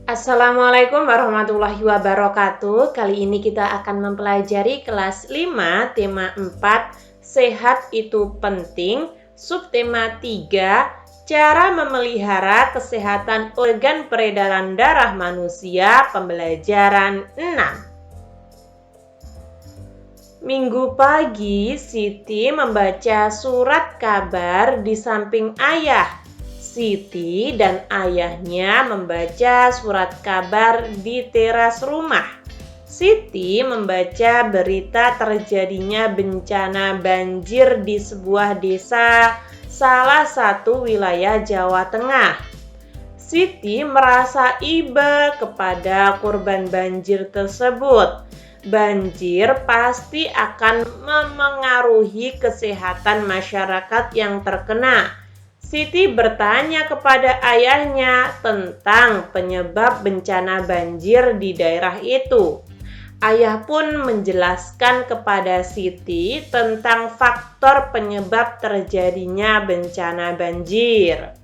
Assalamualaikum warahmatullahi wabarakatuh. Kali ini kita akan mempelajari kelas 5, tema 4, sehat itu penting, subtema 3, cara memelihara kesehatan organ peredaran darah manusia, pembelajaran 6. Minggu pagi, Siti membaca surat kabar di samping ayah. Siti dan ayahnya membaca surat kabar di teras rumah. Siti membaca berita terjadinya bencana banjir di sebuah desa salah satu wilayah Jawa Tengah. Siti merasa iba kepada korban banjir tersebut. Banjir pasti akan memengaruhi kesehatan masyarakat yang terkena. Siti bertanya kepada ayahnya tentang penyebab bencana banjir di daerah itu. Ayah pun menjelaskan kepada Siti tentang faktor penyebab terjadinya bencana banjir.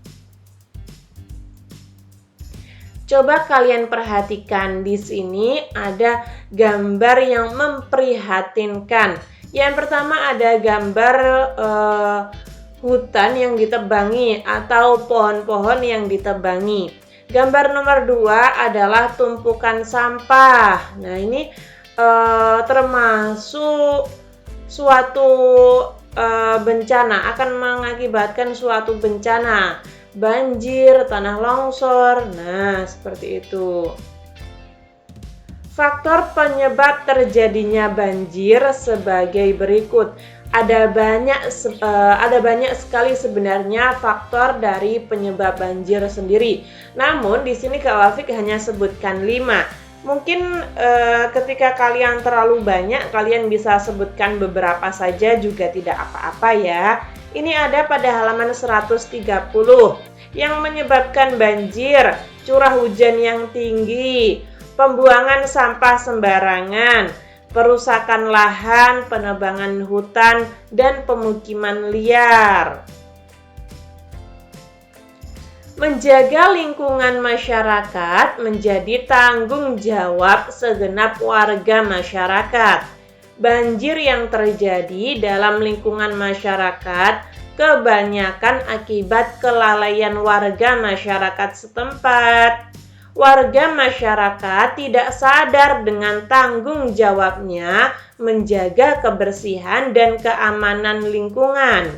Coba kalian perhatikan, di sini ada gambar yang memprihatinkan. Yang pertama ada gambar hutan yang ditebangi atau pohon-pohon yang ditebangi. Gambar nomor 2 adalah tumpukan sampah. Nah, ini termasuk suatu bencana, akan mengakibatkan suatu bencana, banjir, tanah longsor. Nah, seperti itu. Faktor penyebab terjadinya banjir sebagai berikut. Ada banyak sekali sebenarnya faktor dari penyebab banjir sendiri. Namun di sini Kak Wafik hanya sebutkan 5. Mungkin ketika kalian terlalu banyak, kalian bisa sebutkan beberapa saja juga tidak apa-apa ya. Ini ada pada halaman 130. Yang menyebabkan banjir, curah hujan yang tinggi, pembuangan sampah sembarangan, perusakan lahan, penebangan hutan, dan pemukiman liar. Menjaga lingkungan masyarakat menjadi tanggung jawab segenap warga masyarakat. Banjir yang terjadi dalam lingkungan masyarakat kebanyakan akibat kelalaian warga masyarakat setempat. Warga masyarakat tidak sadar dengan tanggung jawabnya menjaga kebersihan dan keamanan lingkungan.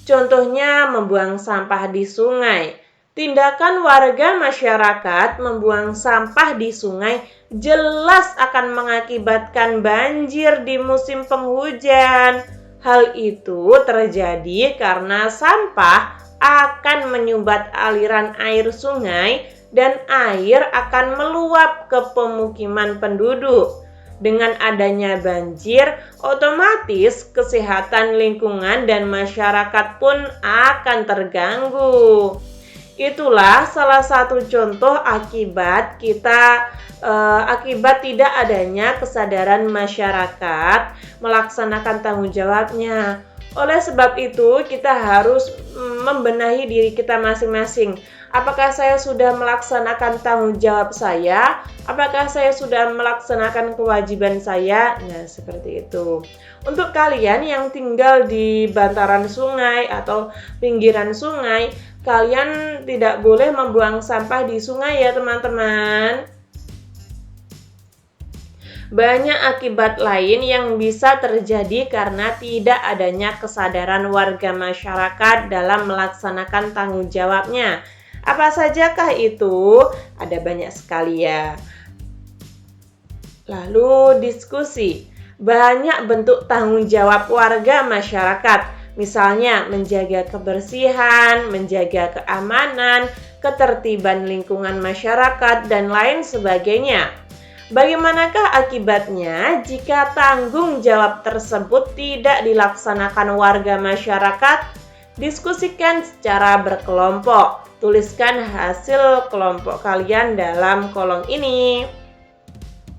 Contohnya membuang sampah di sungai. Tindakan warga masyarakat membuang sampah di sungai jelas akan mengakibatkan banjir di musim penghujan. Hal itu terjadi karena sampah akan menyumbat aliran air sungai dan air akan meluap ke pemukiman penduduk. Dengan adanya banjir, otomatis kesehatan lingkungan dan masyarakat pun akan terganggu. Itulah salah satu contoh akibat tidak adanya kesadaran masyarakat melaksanakan tanggung jawabnya. Oleh sebab itu, kita harus membenahi diri kita masing-masing. Apakah saya sudah melaksanakan tanggung jawab saya? Apakah saya sudah melaksanakan kewajiban saya? Nah, seperti itu. Untuk kalian yang tinggal di bantaran sungai atau pinggiran sungai, kalian tidak boleh membuang sampah di sungai ya, teman-teman. Banyak akibat lain yang bisa terjadi karena tidak adanya kesadaran warga masyarakat dalam melaksanakan tanggung jawabnya. Apa sajakah itu? Ada banyak sekali ya. Lalu diskusi. Banyak bentuk tanggung jawab warga masyarakat. Misalnya menjaga kebersihan, menjaga keamanan, ketertiban lingkungan masyarakat, dan lain sebagainya. Bagaimanakah akibatnya jika tanggung jawab tersebut tidak dilaksanakan warga masyarakat? Diskusikan secara berkelompok. Tuliskan hasil kelompok kalian dalam kolom ini.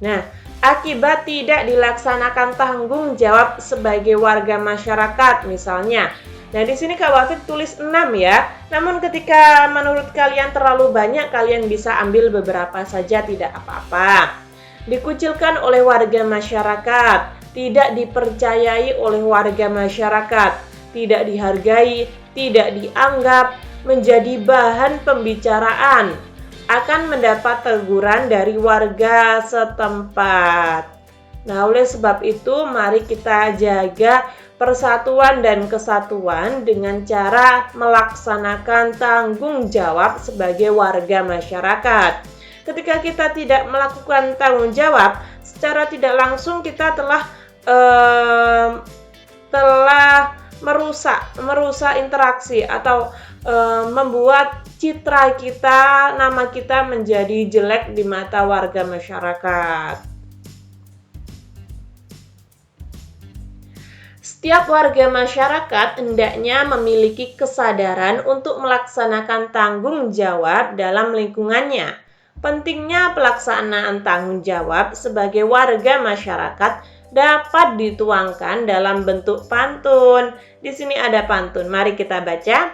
Nah, akibat tidak dilaksanakan tanggung jawab sebagai warga masyarakat, misalnya Nah, di sini Kak Wafik tulis 6 ya. Namun ketika menurut kalian terlalu banyak, kalian bisa ambil beberapa saja, tidak apa-apa. Dikucilkan oleh warga masyarakat, tidak dipercayai oleh warga masyarakat, tidak dihargai, tidak dianggap, menjadi bahan pembicaraan, akan mendapat teguran dari warga setempat. Nah, oleh sebab itu mari kita jaga persatuan dan kesatuan dengan cara melaksanakan tanggung jawab sebagai warga masyarakat. Ketika kita tidak melakukan tanggung jawab, secara tidak langsung kita telah merusak interaksi atau membuat citra kita, nama kita menjadi jelek di mata warga masyarakat. Setiap warga masyarakat hendaknya memiliki kesadaran untuk melaksanakan tanggung jawab dalam lingkungannya. Pentingnya pelaksanaan tanggung jawab sebagai warga masyarakat dapat dituangkan dalam bentuk pantun. Di sini ada pantun, mari kita baca.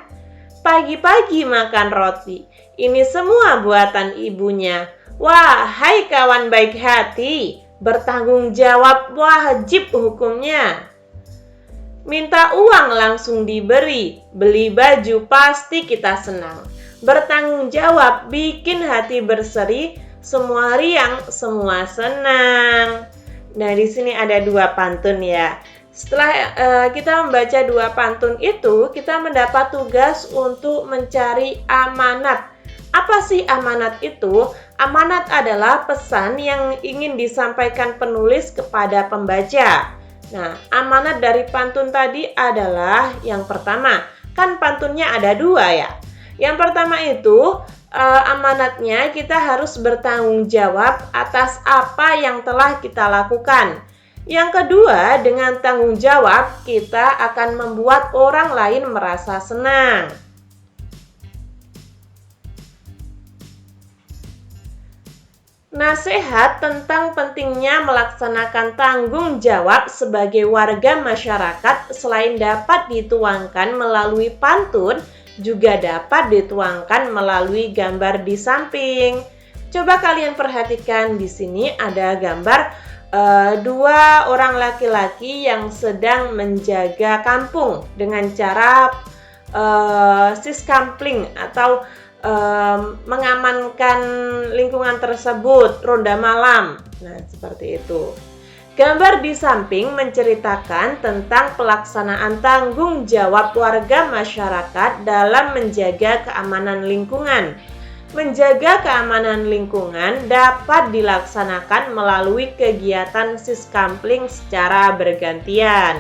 Pagi-pagi makan roti, ini semua buatan ibunya. Wahai kawan baik hati, bertanggung jawab wajib hukumnya. Minta uang langsung diberi, beli baju pasti kita senang. Bertanggung jawab bikin hati berseri, semua riang, semua senang. Nah, di sini ada 2 pantun ya. Setelah kita membaca 2 pantun itu, kita mendapat tugas untuk mencari amanat. Apa sih amanat itu? Amanat adalah pesan yang ingin disampaikan penulis kepada pembaca. Nah, amanat dari pantun tadi adalah yang pertama, kan pantunnya ada 2 ya. Yang pertama itu amanatnya kita harus bertanggung jawab atas apa yang telah kita lakukan. Yang kedua, dengan tanggung jawab kita akan membuat orang lain merasa senang. Nasihat tentang pentingnya melaksanakan tanggung jawab sebagai warga masyarakat selain dapat dituangkan melalui pantun, juga dapat dituangkan melalui gambar di samping. Coba kalian perhatikan, di sini ada gambar 2 orang laki-laki yang sedang menjaga kampung dengan cara siskampling atau mengamankan lingkungan tersebut, ronda malam. Nah, seperti itu. Gambar di samping menceritakan tentang pelaksanaan tanggung jawab warga masyarakat dalam menjaga keamanan lingkungan. Menjaga keamanan lingkungan dapat dilaksanakan melalui kegiatan siskampling secara bergantian.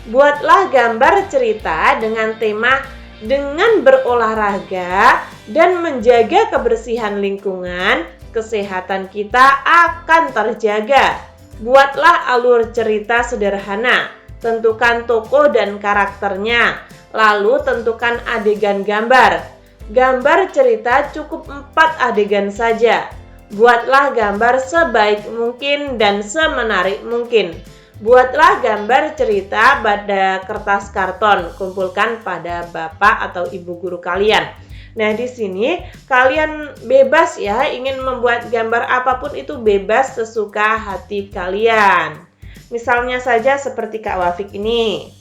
Buatlah gambar cerita dengan tema dengan berolahraga dan menjaga kebersihan lingkungan, kesehatan kita akan terjaga. Buatlah alur cerita sederhana, tentukan tokoh dan karakternya, lalu tentukan adegan gambar. Gambar cerita cukup 4 adegan saja. Buatlah gambar sebaik mungkin dan semenarik mungkin. Buatlah gambar cerita pada kertas karton, kumpulkan pada bapak atau ibu guru kalian. Nah, di sini kalian bebas ya, ingin membuat gambar apapun itu bebas sesuka hati kalian. Misalnya saja seperti Kak Wafik ini.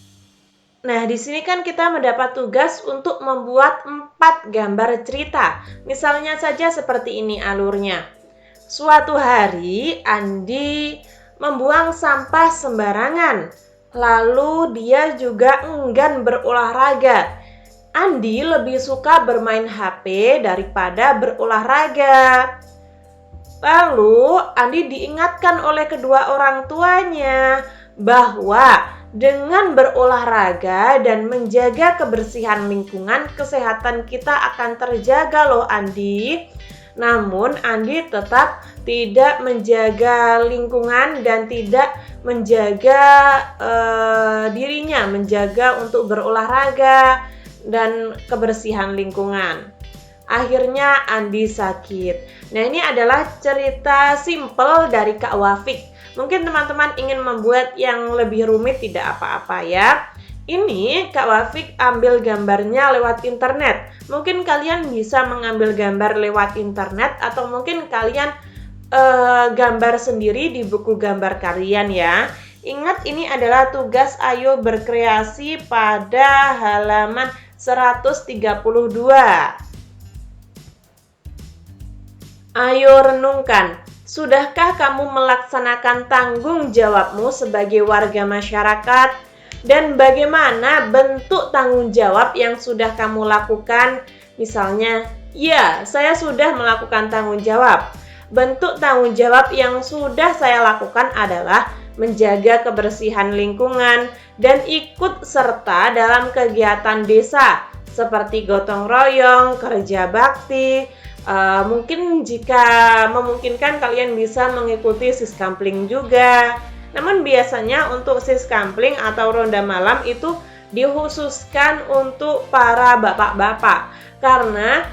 Nah, di sini kan kita mendapat tugas untuk membuat 4 gambar cerita. Misalnya saja seperti ini alurnya. Suatu hari Andi membuang sampah sembarangan. Lalu dia juga enggan berolahraga. Andi lebih suka bermain HP daripada berolahraga. Lalu Andi diingatkan oleh kedua orang tuanya bahwa dengan berolahraga dan menjaga kebersihan lingkungan, kesehatan kita akan terjaga loh Andi. Namun Andi tetap tidak menjaga lingkungan dan tidak menjaga dirinya, menjaga untuk berolahraga dan kebersihan lingkungan. Akhirnya Andi sakit. Nah, ini adalah cerita simpel dari Kak Wafik. Mungkin teman-teman ingin membuat yang lebih rumit, tidak apa-apa ya. Ini Kak Wafik ambil gambarnya lewat internet. Mungkin kalian bisa mengambil gambar lewat internet atau mungkin kalian gambar sendiri di buku gambar kalian ya. Ingat, ini adalah tugas Ayo Berkreasi pada halaman 132. Ayo renungkan, sudahkah kamu melaksanakan tanggung jawabmu sebagai warga masyarakat? Dan bagaimana bentuk tanggung jawab yang sudah kamu lakukan? Misalnya, ya, saya sudah melakukan tanggung jawab. Bentuk tanggung jawab yang sudah saya lakukan adalah menjaga kebersihan lingkungan dan ikut serta dalam kegiatan desa seperti gotong royong, kerja bakti. Mungkin jika memungkinkan kalian bisa mengikuti siskampling juga. Namun biasanya untuk siskampling atau ronda malam itu dikhususkan untuk para bapak-bapak karena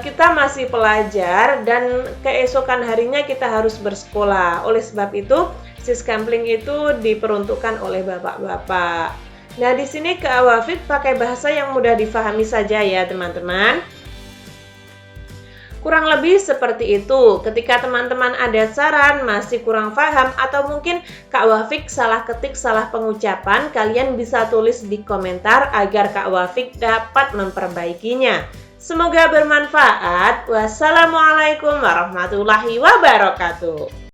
kita masih pelajar dan keesokan harinya kita harus bersekolah. Oleh sebab itu, siskampling itu diperuntukkan oleh bapak-bapak. Nah, di sini Kak Wafik pakai bahasa yang mudah difahami saja ya, teman-teman. Kurang lebih seperti itu. Ketika teman-teman ada saran, masih kurang paham, atau mungkin Kak Wafik salah ketik, salah pengucapan, kalian bisa tulis di komentar agar Kak Wafik dapat memperbaikinya. Semoga bermanfaat. Wassalamualaikum warahmatullahi wabarakatuh.